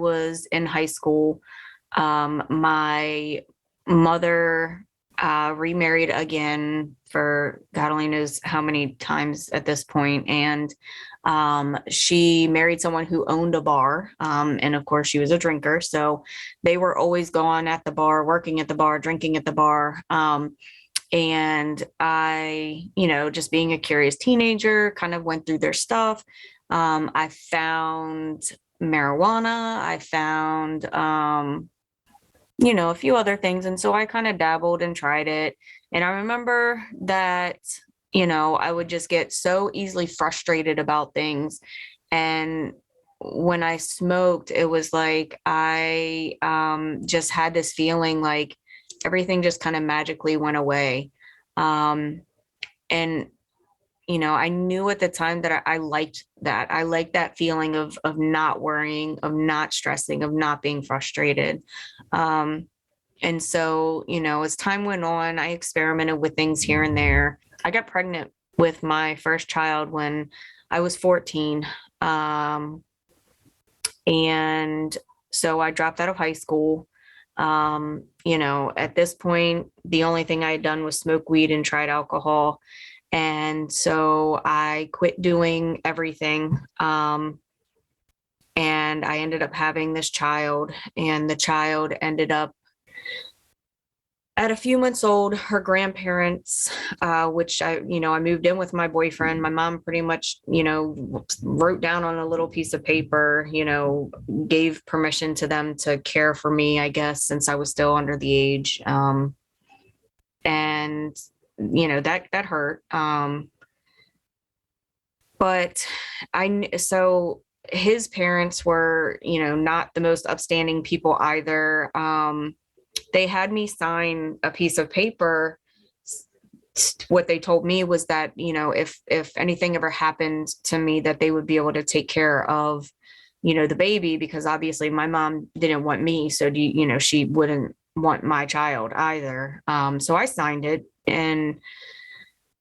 was in high school, my mother remarried again for God only knows how many times at this point. And she married someone who owned a bar. And of course, she was a drinker. So they were always gone at the bar, working at the bar, drinking at the bar. And I, just being a curious teenager, kind of went through their stuff. I found marijuana. I found, a few other things. And so I kind of dabbled and tried it. And I remember that, I would just get so easily frustrated about things. And when I smoked, it was like I just had this feeling like everything just kind of magically went away. And I knew at the time that I liked that. I liked that feeling of not worrying, of not stressing, of not being frustrated. And so, as time went on, I experimented with things here and there. I got pregnant with my first child when I was 14. And so I dropped out of high school. At this point, the only thing I had done was smoke weed and tried alcohol. And so I quit doing everything. And I ended up having this child, and the child ended up at a few months old. Her grandparents, which I moved in with my boyfriend. My mom pretty much, wrote down on a little piece of paper, gave permission to them to care for me, I guess, since I was still under the age. And that hurt. But so his parents were, not the most upstanding people either. They had me sign a piece of paper. What they told me was that, if anything ever happened to me, that they would be able to take care of, the baby, because obviously my mom didn't want me. So, she wouldn't want my child either. So I signed it. And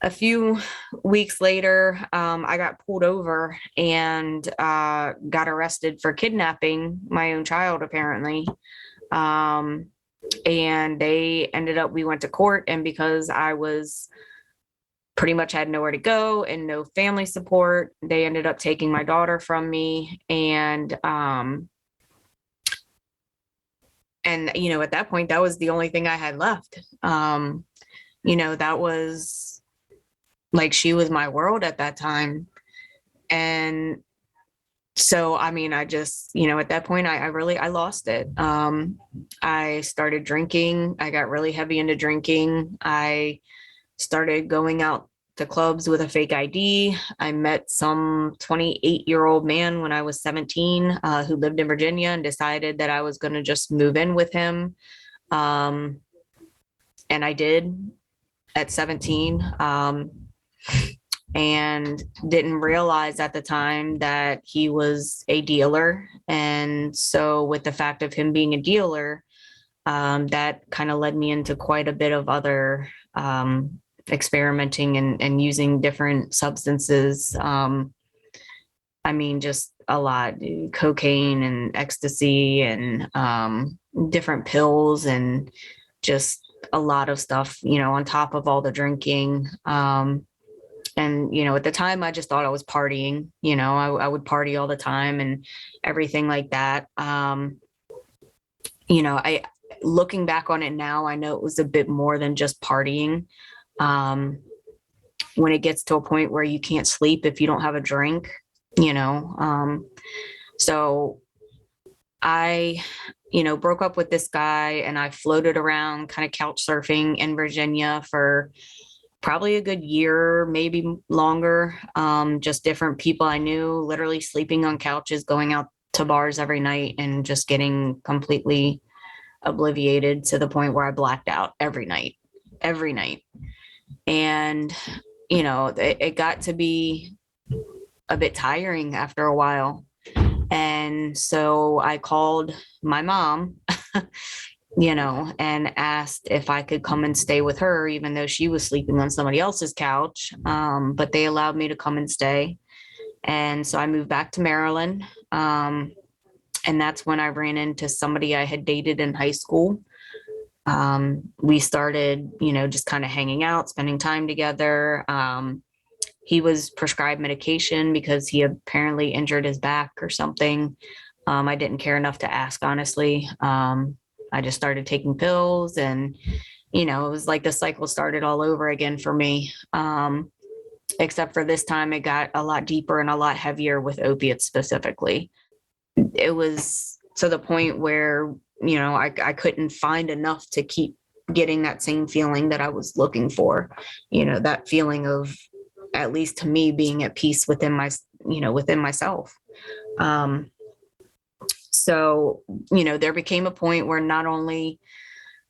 a few weeks later, I got pulled over and got arrested for kidnapping my own child, apparently. And we went to court, and because I was pretty much had nowhere to go and no family support, they ended up taking my daughter from me. And at that point, that was the only thing I had left. That was like, she was my world at that time. And so, I just, at that point, I lost it. I started drinking. I got really heavy into drinking. I started going out to clubs with a fake ID. I met some 28-year-old man when I was 17, who lived in Virginia, and decided that I was going to just move in with him. And I did at 17. And didn't realize at the time that he was a dealer. And so with the fact of him being a dealer, that kind of led me into quite a bit of other experimenting and using different substances. Just a lot, cocaine and ecstasy and different pills, and just a lot of stuff, on top of all the drinking. And, at the time, I just thought I was partying. I would party all the time and everything like that. Looking back on it now, I know it was a bit more than just partying. When it gets to a point where you can't sleep if you don't have a drink, so I, broke up with this guy, and I floated around kind of couch surfing in Virginia for probably a good year, maybe longer. Just different people I knew, literally sleeping on couches, going out to bars every night, and just getting completely obliviated to the point where I blacked out every night. And, it got to be a bit tiring after a while. And so I called my mom, and asked if I could come and stay with her, even though she was sleeping on somebody else's couch. But they allowed me to come and stay. And so I moved back to Maryland. And And that's when I ran into somebody I had dated in high school. We started, just kind of hanging out, spending time together. He was prescribed medication because he apparently injured his back or something. I didn't care enough to ask, honestly. I just started taking pills, and, it was like the cycle started all over again for me. Except for this time, it got a lot deeper and a lot heavier with opiates specifically. It was to the point where, I couldn't find enough to keep getting that same feeling that I was looking for, that feeling of, at least to me, being at peace within within myself. So, there became a point where not only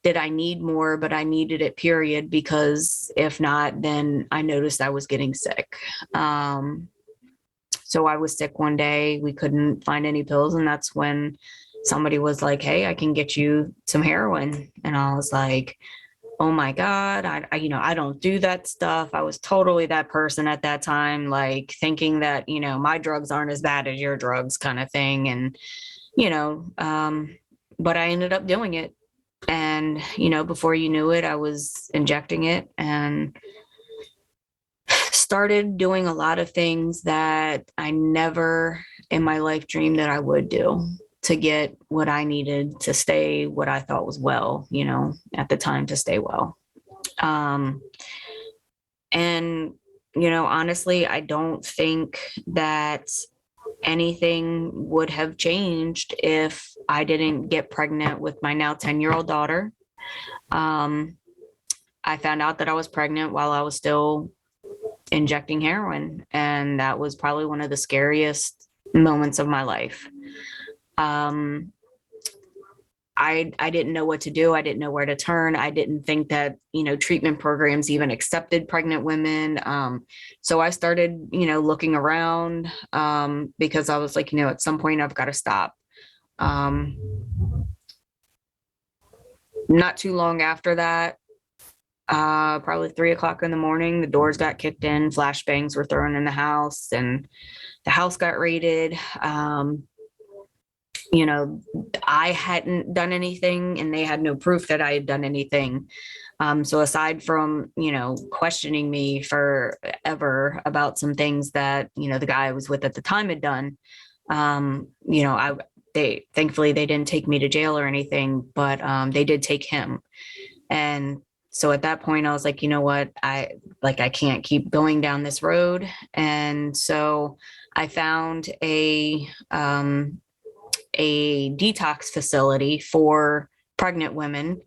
did I need more, but I needed it, period, because if not, then I noticed I was getting sick. So I was sick one day. We couldn't find any pills. And that's when somebody was like, "Hey, I can get you some heroin." And I was like, "Oh my God, I don't do that stuff." I was totally that person at that time, like thinking that, my drugs aren't as bad as your drugs kind of thing. And, but I ended up doing it. And, before you knew it, I was injecting it and started doing a lot of things that I never in my life dreamed that I would do to get what I needed to stay what I thought was well, at the time, to stay well. And, honestly, I don't think that anything would have changed if I didn't get pregnant with my now 10-year-old daughter. I found out that I was pregnant while I was still injecting heroin, and that was probably one of the scariest moments of my life. I didn't know what to do. I didn't know where to turn. I didn't think that, treatment programs even accepted pregnant women. So I started, looking around, because I was like, at some point I've got to stop. Not too long after that, probably 3 o'clock in the morning, the doors got kicked in, flashbangs were thrown in the house, and the house got raided. I hadn't done anything, and they had no proof that I had done anything. So aside from, questioning me forever about some things that, the guy I was with at the time had done, they thankfully they didn't take me to jail or anything, but they did take him. And so at that point I was like, you know what, I can't keep going down this road. And so I found a detox facility for pregnant women.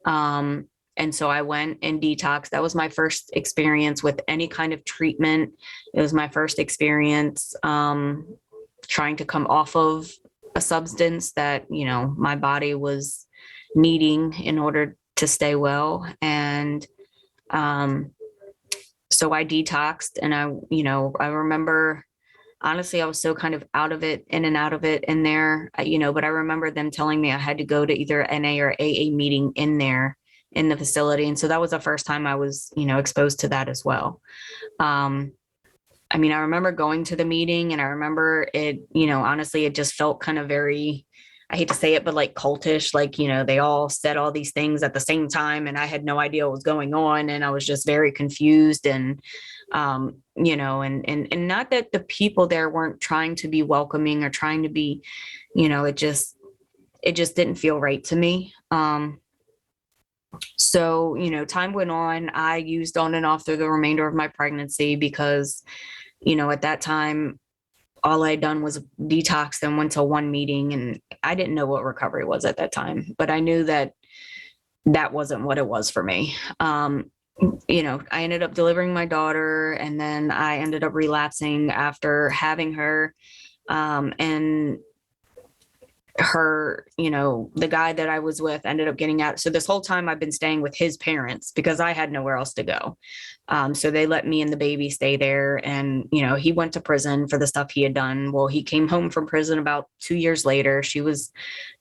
And so I went and detoxed. That was my first experience with any kind of treatment. It was my first experience trying to come off of a substance that, my body was needing in order to stay well. And so I detoxed, and I remember, honestly, I was so kind of out of it, in and out of it in there, but I remember them telling me I had to go to either NA or AA meeting in there in the facility. And so that was the first time I was, exposed to that as well. I remember going to the meeting, and I remember it, honestly, it just felt kind of very, I hate to say it, but like cultish, like, they all said all these things at the same time, and I had no idea what was going on. And I was just very confused. And, and not that the people there weren't trying to be welcoming or trying to be, it just didn't feel right to me. So, time went on. I used on and off through the remainder of my pregnancy because, at that time, all I'd done was detox and went to one meeting, and I didn't know what recovery was at that time, but I knew that that wasn't what it was for me. I ended up delivering my daughter, and then I ended up relapsing after having her. And her, the guy that I was with ended up getting out. So this whole time I've been staying with his parents because I had nowhere else to go. So they let me and the baby stay there. And, he went to prison for the stuff he had done. Well, he came home from prison about 2 years later. She was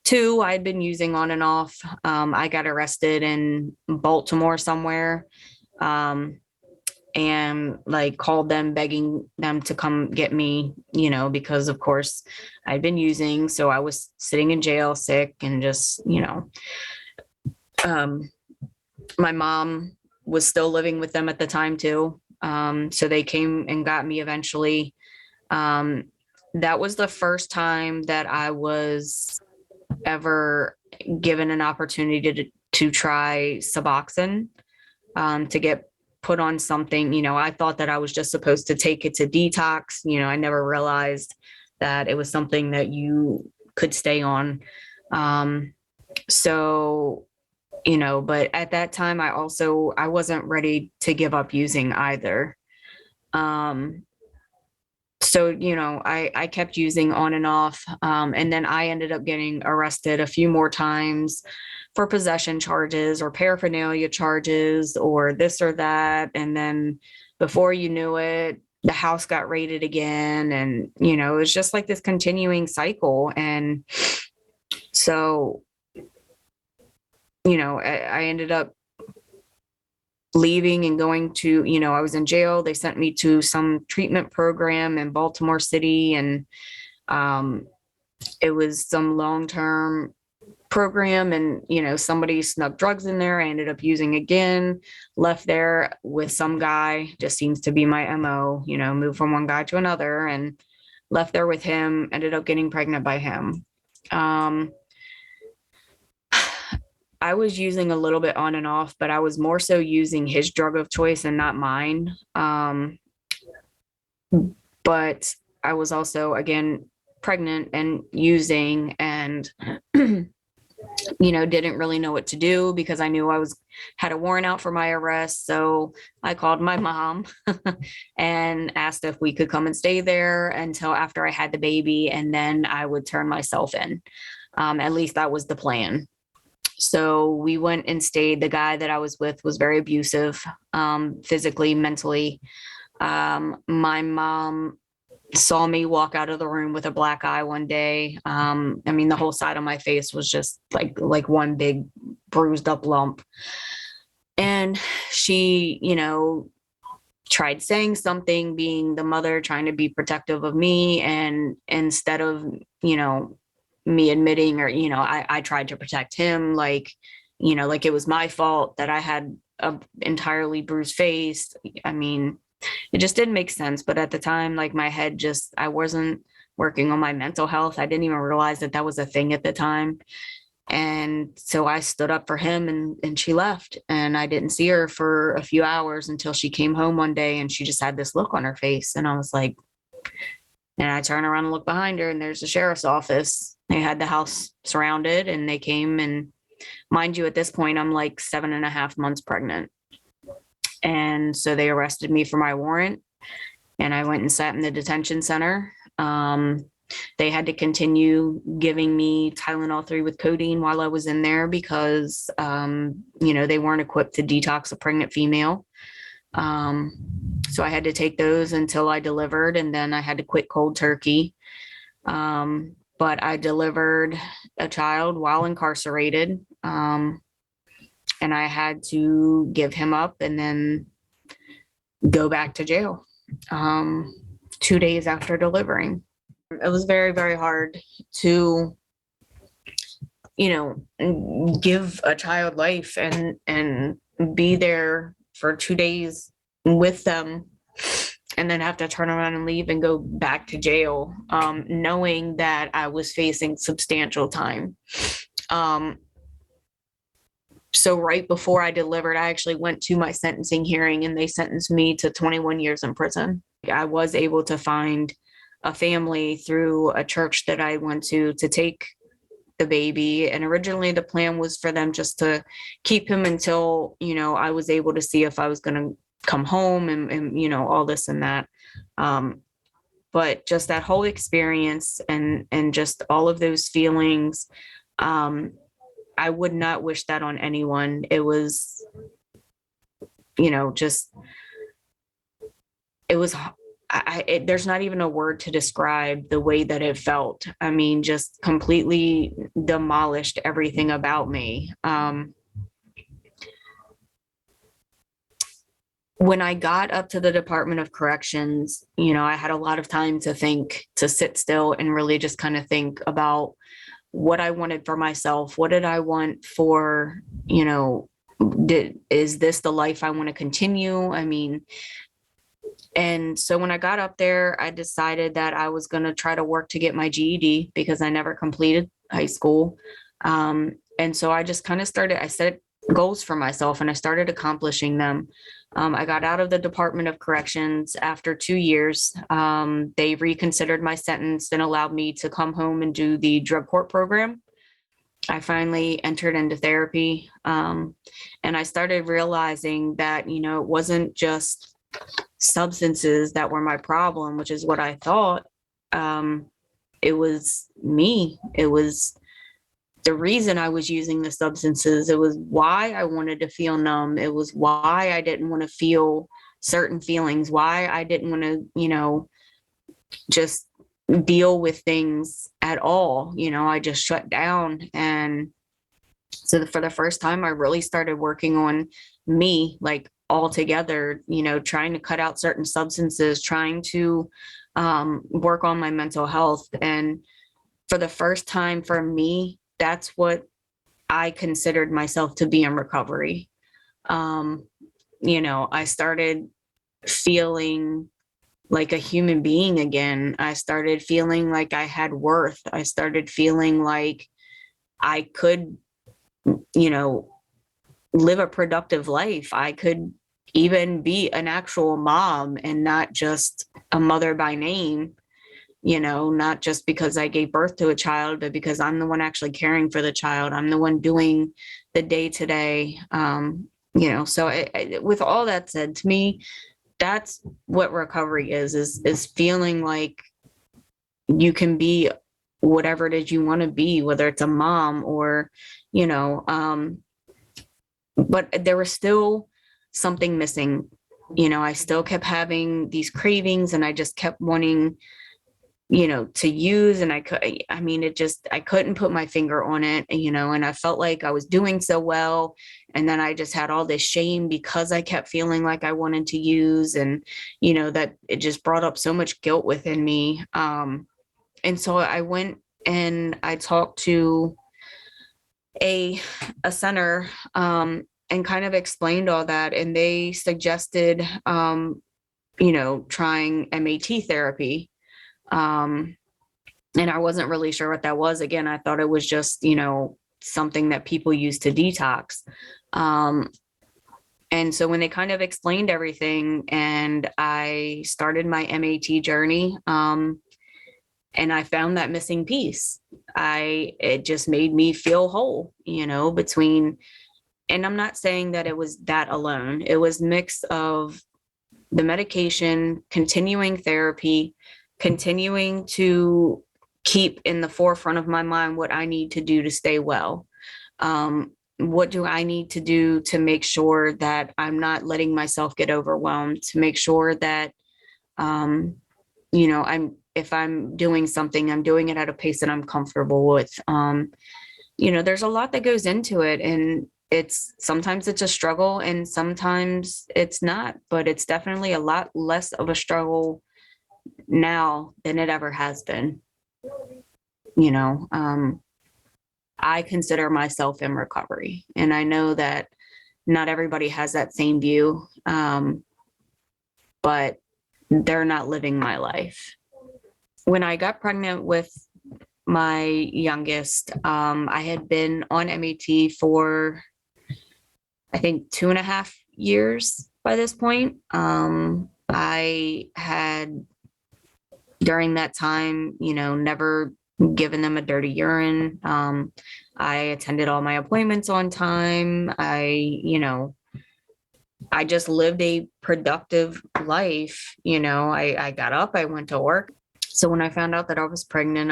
2. I'd been using on and off. I got arrested in Baltimore somewhere. and like called them begging them to come get me, because of course I'd been using. So I was sitting in jail sick and just, um, my mom was still living with them at the time too. So they came and got me eventually. That was the first time that I was ever given an opportunity to try Suboxone, to get put on something. I thought that I was just supposed to take it to detox. I never realized that it was something that you could stay on. So, but at that time I wasn't ready to give up using either. So, I kept using on and off. And then I ended up getting arrested a few more times for possession charges or paraphernalia charges or this or that. And then before you knew it, the house got raided again. And, it was just like this continuing cycle. And so, I ended up leaving and going to, I was in jail. They sent me to some treatment program in Baltimore City. And it was some long-term program, and somebody snuck drugs in there. I ended up using again, left there with some guy, just seems to be my MO, moved from one guy to another and left there with him, ended up getting pregnant by him. I was using a little bit on and off, but I was more so using his drug of choice and not mine. But I was also, again, pregnant and using, and didn't really know what to do because I knew had a warrant out for my arrest. So I called my mom and asked if we could come and stay there until after I had the baby, and then I would turn myself in. At least that was the plan. So we went and stayed. The guy that I was with was very abusive, physically, mentally. My mom saw me walk out of the room with a black eye one day. The whole side of my face was just like one big bruised up lump. And she, tried saying something, being the mother, trying to be protective of me. And instead of, me admitting, or, I tried to protect him, like it was my fault that I had a entirely bruised face. It just didn't make sense. But at the time, like my head I wasn't working on my mental health. I didn't even realize that was a thing at the time. And so I stood up for him, and she left, and I didn't see her for a few hours until she came home one day, and she just had this look on her face. And I was like, and I turn around and look behind her, and there's the sheriff's office. They had the house surrounded, and they came, and mind you, at this point, I'm like 7.5 months pregnant. And so they arrested me for my warrant, and I went and sat in the detention center. They had to continue giving me Tylenol 3 with codeine while I was in there because, they weren't equipped to detox a pregnant female. So I had to take those until I delivered, and then I had to quit cold turkey. But I delivered a child while incarcerated. And I had to give him up and then go back to jail 2 days after delivering. It was very, very hard to, give a child life and be there for 2 days with them, and then have to turn around and leave and go back to jail, knowing that I was facing substantial time. So right before I delivered, I actually went to my sentencing hearing, and they sentenced me to 21 years in prison. I was able to find a family through a church that I went to take the baby. And originally the plan was for them just to keep him until, I was able to see if I was going to come home and all this and that. But just that whole experience and just all of those feelings, I would not wish that on anyone. It was, there's not even a word to describe the way that it felt. Just completely demolished everything about me. When I got up to the Department of Corrections, I had a lot of time to think, to sit still and really just kind of think about what I wanted for myself. What did I want for, is this the life I want to continue? I mean, and so when I got up there, I decided that I was going to try to work to get my GED because I never completed high school. And so I just kind of I set goals for myself and I started accomplishing them. I got out of the Department of Corrections after 2 years. They reconsidered my sentence and allowed me to come home and do the drug court program. I finally entered into therapy. And I started realizing that, it wasn't just substances that were my problem, which is what I thought. It was me. It was the reason I was using the substances. It was why I wanted to feel numb. It was why I didn't want to feel certain feelings, why I didn't want to, just deal with things at all. I just shut down. And so for the first time, I really started working on me, like all together, trying to cut out certain substances, trying to work on my mental health. And for the first time for me, that's what I considered myself to be in recovery. I started feeling like a human being again. I started feeling like I had worth. I started feeling like I could, live a productive life. I could even be an actual mom and not just a mother by name, not just because I gave birth to a child, but because I'm the one actually caring for the child. I'm the one doing the day to day. So with all that said, to me, that's what recovery is feeling like you can be whatever it is you want to be, whether it's a mom or, but there was still something missing. I still kept having these cravings and I just kept wanting, to use. And I couldn't put my finger on it, and I felt like I was doing so well. And then I just had all this shame because I kept feeling like I wanted to use, and, that it just brought up so much guilt within me. And so I went and I talked to a center, and kind of explained all that. And they suggested, trying MAT therapy. And I wasn't really sure what that was. Again, I thought it was just, something that people use to detox. And so when they kind of explained everything and I started my MAT journey, and I found that missing piece, it just made me feel whole, and I'm not saying that it was that alone. It was mix of the medication, continuing therapy, continuing to keep in the forefront of my mind what I need to do to stay well. What do I need to do to make sure that I'm not letting myself get overwhelmed, to make sure that, if I'm doing something, I'm doing it at a pace that I'm comfortable with. There's a lot that goes into it, and sometimes it's a struggle and sometimes it's not, but it's definitely a lot less of a struggle now than it ever has been. I consider myself in recovery, and I know that not everybody has that same view, but they're not living my life. When I got pregnant with my youngest, I had been on MAT for, I think, 2.5 years by this point. I had, during that time, never given them a dirty urine. I attended all my appointments on time. I just lived a productive life. I got up, I went to work. So when I found out that I was pregnant,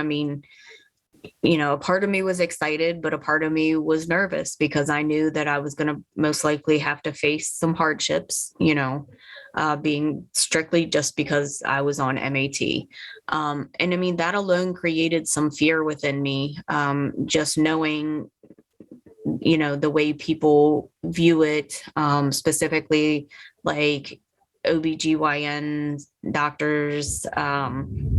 a part of me was excited, but a part of me was nervous because I knew that I was going to most likely have to face some hardships, being strictly just because I was on MAT. And that alone created some fear within me, just knowing, the way people view it, specifically like OBGYN doctors,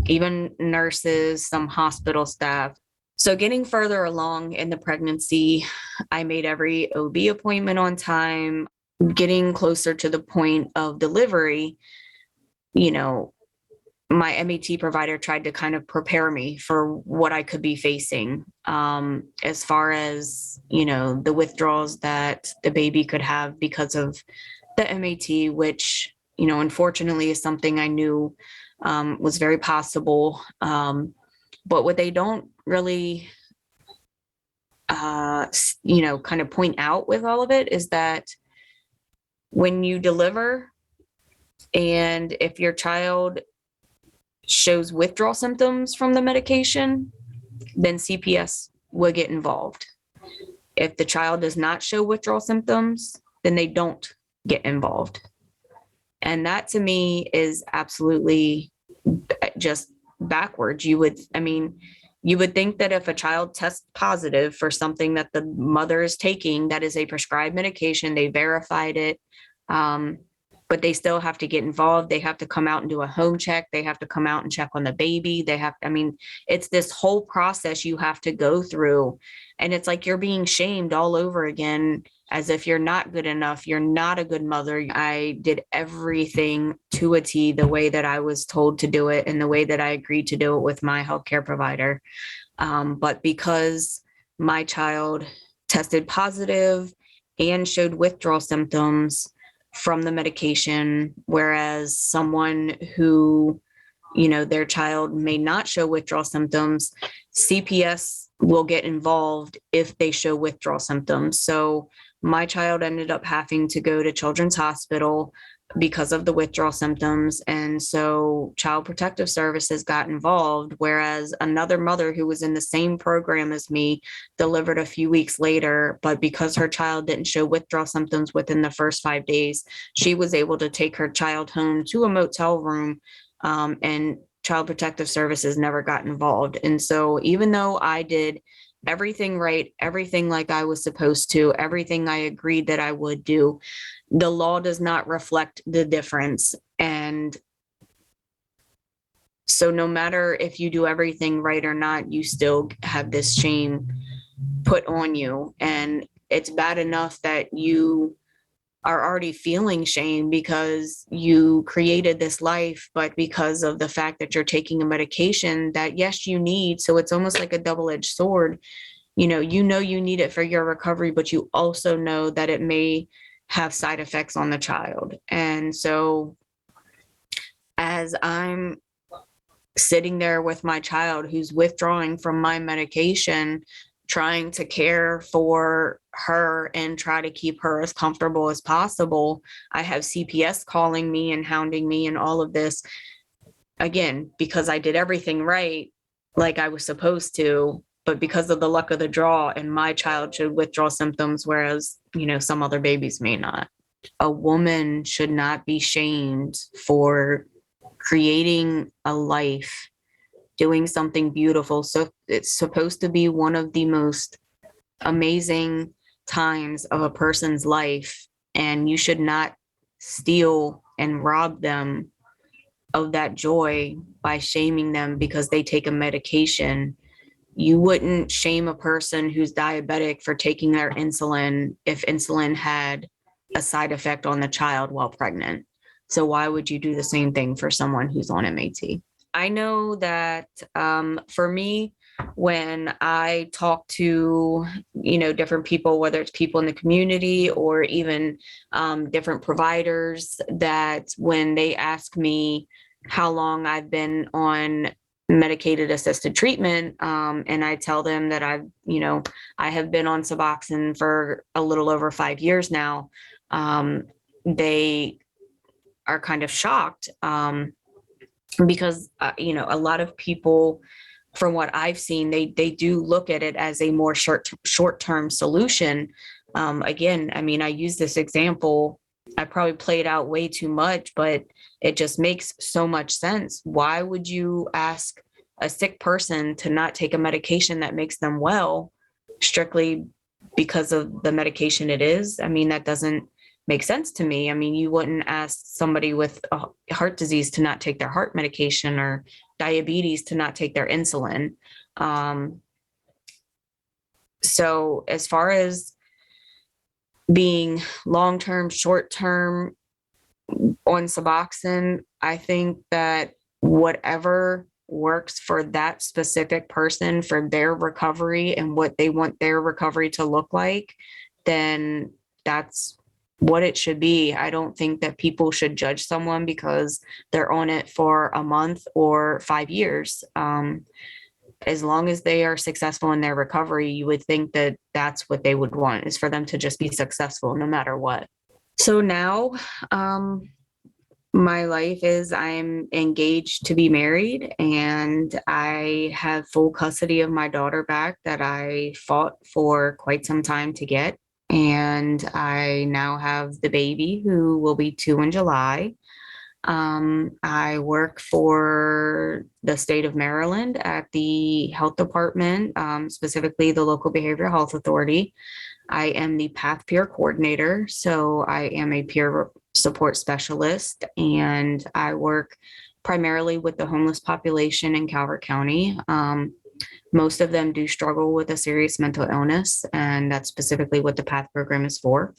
even nurses, some hospital staff. So getting further along in the pregnancy, I made every OB appointment on time. Getting closer to the point of delivery, you know, my MAT provider tried to kind of prepare me for what I could be facing, as far as, the withdrawals that the baby could have because of the MAT, which, unfortunately is something I knew was very possible. But what they don't really, kind of point out with all of it is that when you deliver, and if your child shows withdrawal symptoms from the medication, then CPS will get involved. If the child does not show withdrawal symptoms, then they don't get involved. And that to me is absolutely just backwards. You would think that if a child tests positive for something that the mother is taking, that is a prescribed medication, they verified it, but they still have to get involved. They have to come out and do a home check. They have to come out and check on the baby. It's this whole process you have to go through. And it's like you're being shamed all over again, as if you're not good enough. You're not a good mother. I did everything to a T the way that I was told to do it and the way that I agreed to do it with my healthcare provider. But because my child tested positive and showed withdrawal symptoms from the medication, whereas someone who, their child may not show withdrawal symptoms, CPS will get involved if they show withdrawal symptoms. So my child ended up having to go to Children's Hospital because of the withdrawal symptoms. And so Child Protective Services got involved, whereas another mother who was in the same program as me delivered a few weeks later. But because her child didn't show withdrawal symptoms within the first 5 days, she was able to take her child home to a motel room, and Child Protective Services never got involved. And so even though I did everything right, everything like I was supposed to, everything I agreed that I would do, the law does not reflect the difference. And so no matter if you do everything right or not, you still have this shame put on you. And it's bad enough that you are already feeling shame because you created this life, but because of the fact that you're taking a medication that, yes, you need. So it's almost like a double-edged sword. You need it for your recovery, but you also know that it may have side effects on the child. And so as I'm sitting there with my child who's withdrawing from my medication, trying to care for her and try to keep her as comfortable as possible, I have CPS calling me and hounding me and all of this, again, because I did everything right, like I was supposed to, but because of the luck of the draw, and my child showed withdrawal symptoms, whereas, some other babies may not. A woman should not be shamed for creating a life, doing something beautiful. So it's supposed to be one of the most amazing times of a person's life, and you should not steal and rob them of that joy by shaming them because they take a medication. You wouldn't shame a person who's diabetic for taking their insulin if insulin had a side effect on the child while pregnant. So why would you do the same thing for someone who's on MAT? I know that for me, when I talk to, different people, whether it's people in the community or even different providers, that when they ask me how long I've been on medicated assisted treatment, and I tell them that I have been on Suboxone for a little over 5 years now, they are kind of shocked, because a lot of people, from what I've seen, they do look at it as a more short-term solution. Again, I use this example. I probably played out way too much, but it just makes so much sense. Why would you ask a sick person to not take a medication that makes them well, strictly because of the medication it is. I mean, that doesn't make sense to me. I mean, you wouldn't ask somebody with a heart disease to not take their heart medication or diabetes to not take their insulin. Um, so as far as being long term, short term on Suboxone, I think that whatever works for that specific person for their recovery and what they want their recovery to look like, then that's what it should be. I don't think that people should judge someone because they're on it for a month or 5 years. As long as they are successful in their recovery, you would think that that's what they would want, is for them to just be successful no matter what. So now, um, my life is I'm engaged to be married, and I have full custody of my daughter back that I fought for quite some time to get. And I now have the baby who will be 2 in July. I work for the state of Maryland at the health department, specifically the local behavioral health authority. I am the PATH peer coordinator. So I am a peer support specialist, and I work primarily with the homeless population in Calvert County. Most of them do struggle with a serious mental illness, and that's specifically what the PATH program is for.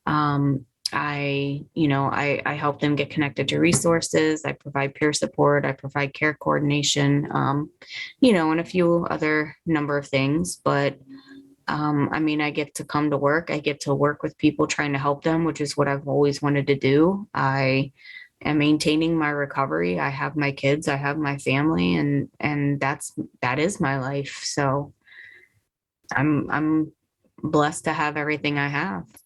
Um, I help them get connected to resources. I provide peer support. I provide care coordination, and a few other number of things. But I mean, I get to come to work. I get to work with people trying to help them, which is what I've always wanted to do. I am maintaining my recovery. I have my kids. I have my family, and that is my life. So I'm blessed to have everything I have.